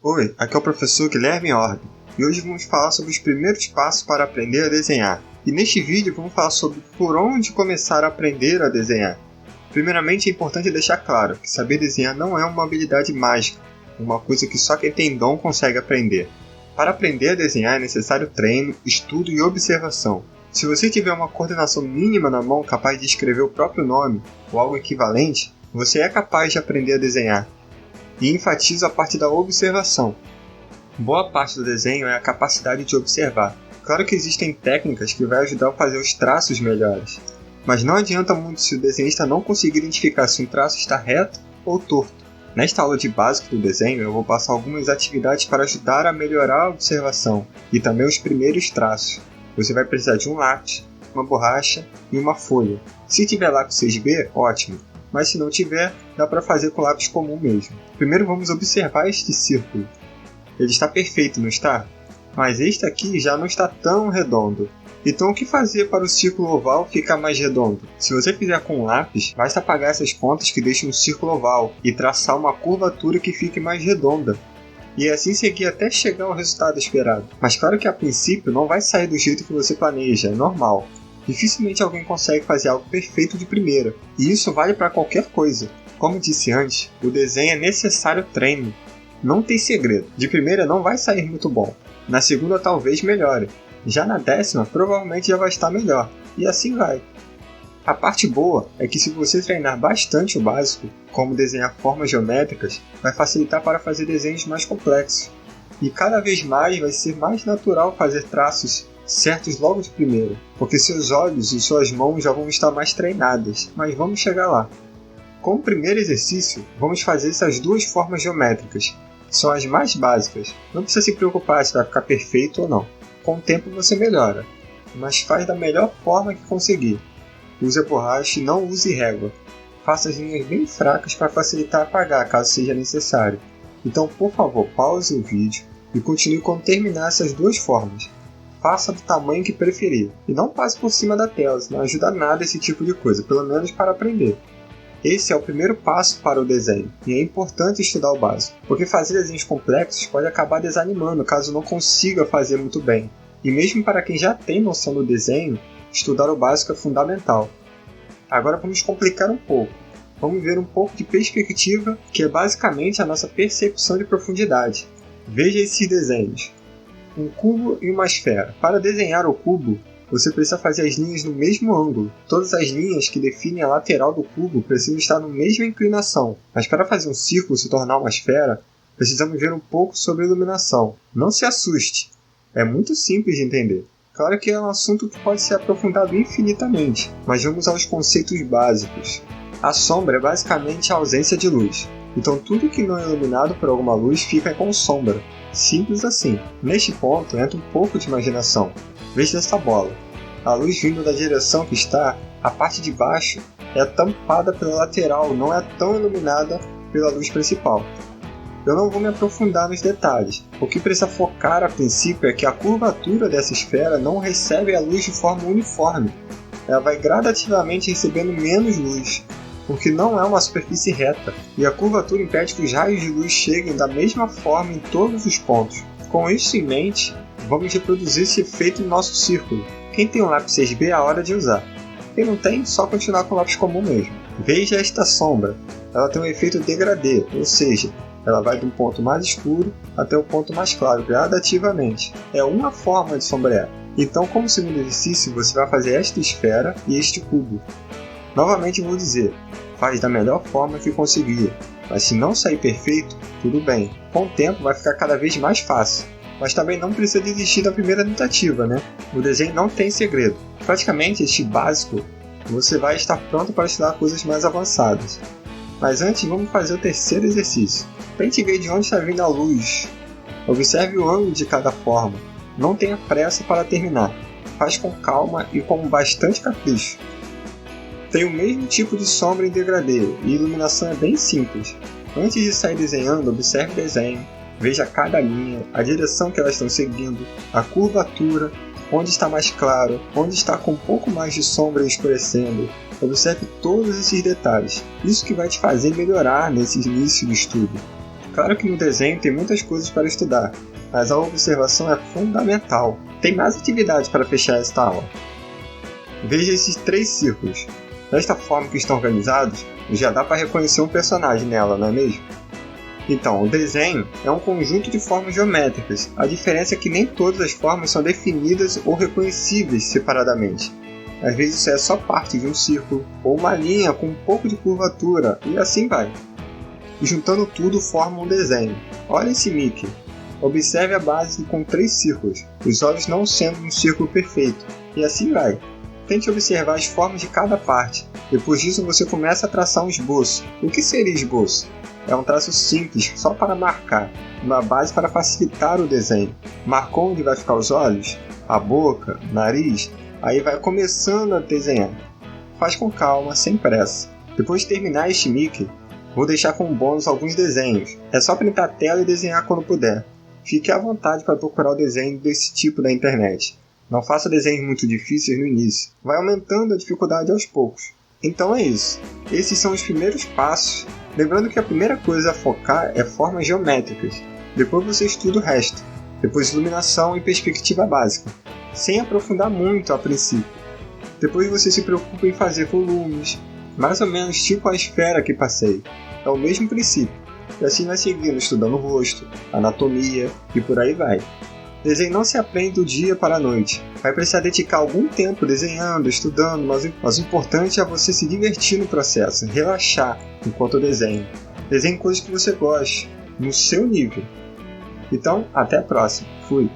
Oi, aqui é o professor Guilherme Orbe, e hoje vamos falar sobre os primeiros passos para aprender a desenhar. E neste vídeo vamos falar sobre por onde começar a aprender a desenhar. Primeiramente é importante deixar claro que saber desenhar não é uma habilidade mágica, uma coisa que só quem tem dom consegue aprender. Para aprender a desenhar é necessário treino, estudo e observação. Se você tiver uma coordenação mínima na mão capaz de escrever o próprio nome ou algo equivalente, você é capaz de aprender a desenhar. E enfatizo a parte da observação. Boa parte do desenho é a capacidade de observar. Claro que existem técnicas que vão ajudar a fazer os traços melhores, mas não adianta muito se o desenhista não conseguir identificar se um traço está reto ou torto. Nesta aula de básico do desenho eu vou passar algumas atividades para ajudar a melhorar a observação e também os primeiros traços. Você vai precisar de um lápis, uma borracha e uma folha. Se tiver lápis 6B, ótimo. Mas se não tiver, dá para fazer com lápis comum mesmo. Primeiro vamos observar este círculo. Ele está perfeito, não está? Mas este aqui já não está tão redondo. Então o que fazer para o círculo oval ficar mais redondo? Se você fizer com lápis, basta apagar essas pontas que deixam um círculo oval e traçar uma curvatura que fique mais redonda. E assim seguir até chegar ao resultado esperado. Mas claro que a princípio não vai sair do jeito que você planeja, é normal. Dificilmente alguém consegue fazer algo perfeito de primeira, e isso vale para qualquer coisa. Como disse antes, o desenho é necessário treino. Não tem segredo, de primeira não vai sair muito bom, na segunda talvez melhore, já na décima provavelmente já vai estar melhor, e assim vai. A parte boa é que se você treinar bastante o básico, como desenhar formas geométricas, vai facilitar para fazer desenhos mais complexos, e cada vez mais vai ser mais natural fazer traços certos logo de primeira, porque seus olhos e suas mãos já vão estar mais treinadas, mas vamos chegar lá. Como primeiro exercício, vamos fazer essas duas formas geométricas, são as mais básicas, não precisa se preocupar se vai ficar perfeito ou não, com o tempo você melhora, mas faz da melhor forma que conseguir. Use a borracha e não use régua, faça as linhas bem fracas para facilitar apagar caso seja necessário. Então por favor pause o vídeo e continue quando terminar essas duas formas. Faça do tamanho que preferir, e não passe por cima da tela, não ajuda nada esse tipo de coisa, pelo menos para aprender. Esse é o primeiro passo para o desenho, e é importante estudar o básico, porque fazer desenhos complexos pode acabar desanimando caso não consiga fazer muito bem. E mesmo para quem já tem noção do desenho, estudar o básico é fundamental. Agora vamos complicar um pouco. Vamos ver um pouco de perspectiva, que é basicamente a nossa percepção de profundidade. Veja esses desenhos. Um cubo e uma esfera. Para desenhar o cubo, você precisa fazer as linhas no mesmo ângulo. Todas as linhas que definem a lateral do cubo precisam estar na mesma inclinação. Mas para fazer um círculo se tornar uma esfera, precisamos ver um pouco sobre iluminação. Não se assuste, é muito simples de entender. Claro que é um assunto que pode ser aprofundado infinitamente, mas vamos aos conceitos básicos. A sombra é basicamente a ausência de luz. Então tudo que não é iluminado por alguma luz fica com sombra. Simples assim. Neste ponto entra um pouco de imaginação. Veja esta bola. A luz vindo da direção que está, a parte de baixo é tampada pela lateral, não é tão iluminada pela luz principal. Eu não vou me aprofundar nos detalhes. O que precisa focar a princípio é que a curvatura dessa esfera não recebe a luz de forma uniforme. Ela vai gradativamente recebendo menos luz, porque não é uma superfície reta, e a curvatura impede que os raios de luz cheguem da mesma forma em todos os pontos. Com isso em mente, vamos reproduzir esse efeito no nosso círculo. Quem tem um lápis 6B é a hora de usar. Quem não tem, só continuar com o lápis comum mesmo. Veja esta sombra. Ela tem um efeito degradê, ou seja, ela vai de um ponto mais escuro até o ponto mais claro, gradativamente. É uma forma de sombrear. Então, como segundo exercício, você vai fazer esta esfera e este cubo. Novamente vou dizer, faz da melhor forma que conseguir, mas se não sair perfeito, tudo bem. Com o tempo vai ficar cada vez mais fácil, mas também não precisa desistir da primeira tentativa, né? O desenho não tem segredo. Praticamente este básico, você vai estar pronto para estudar coisas mais avançadas. Mas antes vamos fazer o terceiro exercício. Tente ver de onde está vindo a luz. Observe o ângulo de cada forma. Não tenha pressa para terminar. Faz com calma e com bastante capricho. Tem o mesmo tipo de sombra em degradê e a iluminação é bem simples. Antes de sair desenhando, observe o desenho, veja cada linha, a direção que elas estão seguindo, a curvatura, onde está mais claro, onde está com um pouco mais de sombra e escurecendo. Observe todos esses detalhes, isso que vai te fazer melhorar nesse início do estudo. Claro que no desenho tem muitas coisas para estudar, mas a observação é fundamental. Tem mais atividades para fechar esta aula. Veja esses 3 círculos. Desta forma que estão organizados, já dá para reconhecer um personagem nela, não é mesmo? Então, o desenho é um conjunto de formas geométricas. A diferença é que nem todas as formas são definidas ou reconhecíveis separadamente. Às vezes isso é só parte de um círculo, ou uma linha com um pouco de curvatura, e assim vai. E juntando tudo forma um desenho. Olha esse Mickey. Observe a base com 3 círculos, os olhos não sendo um círculo perfeito, e assim vai. Tente observar as formas de cada parte. Depois disso você começa a traçar um esboço. O que seria esboço? É um traço simples, só para marcar, uma base para facilitar o desenho. Marcou onde vai ficar os olhos, a boca, o nariz, aí vai começando a desenhar. Faz com calma, sem pressa. Depois de terminar este Mickey, vou deixar como bônus alguns desenhos. É só printar a tela e desenhar quando puder. Fique à vontade para procurar o desenho desse tipo na internet. Não faça desenhos muito difíceis no início. Vai aumentando a dificuldade aos poucos. Então é isso. Esses são os primeiros passos. Lembrando que a primeira coisa a focar é formas geométricas. Depois você estuda o resto. Depois iluminação e perspectiva básica, sem aprofundar muito a princípio. Depois você se preocupa em fazer volumes, mais ou menos tipo a esfera que passei. É o mesmo princípio. E assim vai seguindo, estudando o rosto, anatomia e por aí vai. Desenho não se aprende do dia para a noite. Vai precisar dedicar algum tempo desenhando, estudando, mas o importante é você se divertir no processo, relaxar enquanto desenha. Desenhe coisas que você goste, no seu nível. Então, até a próxima. Fui!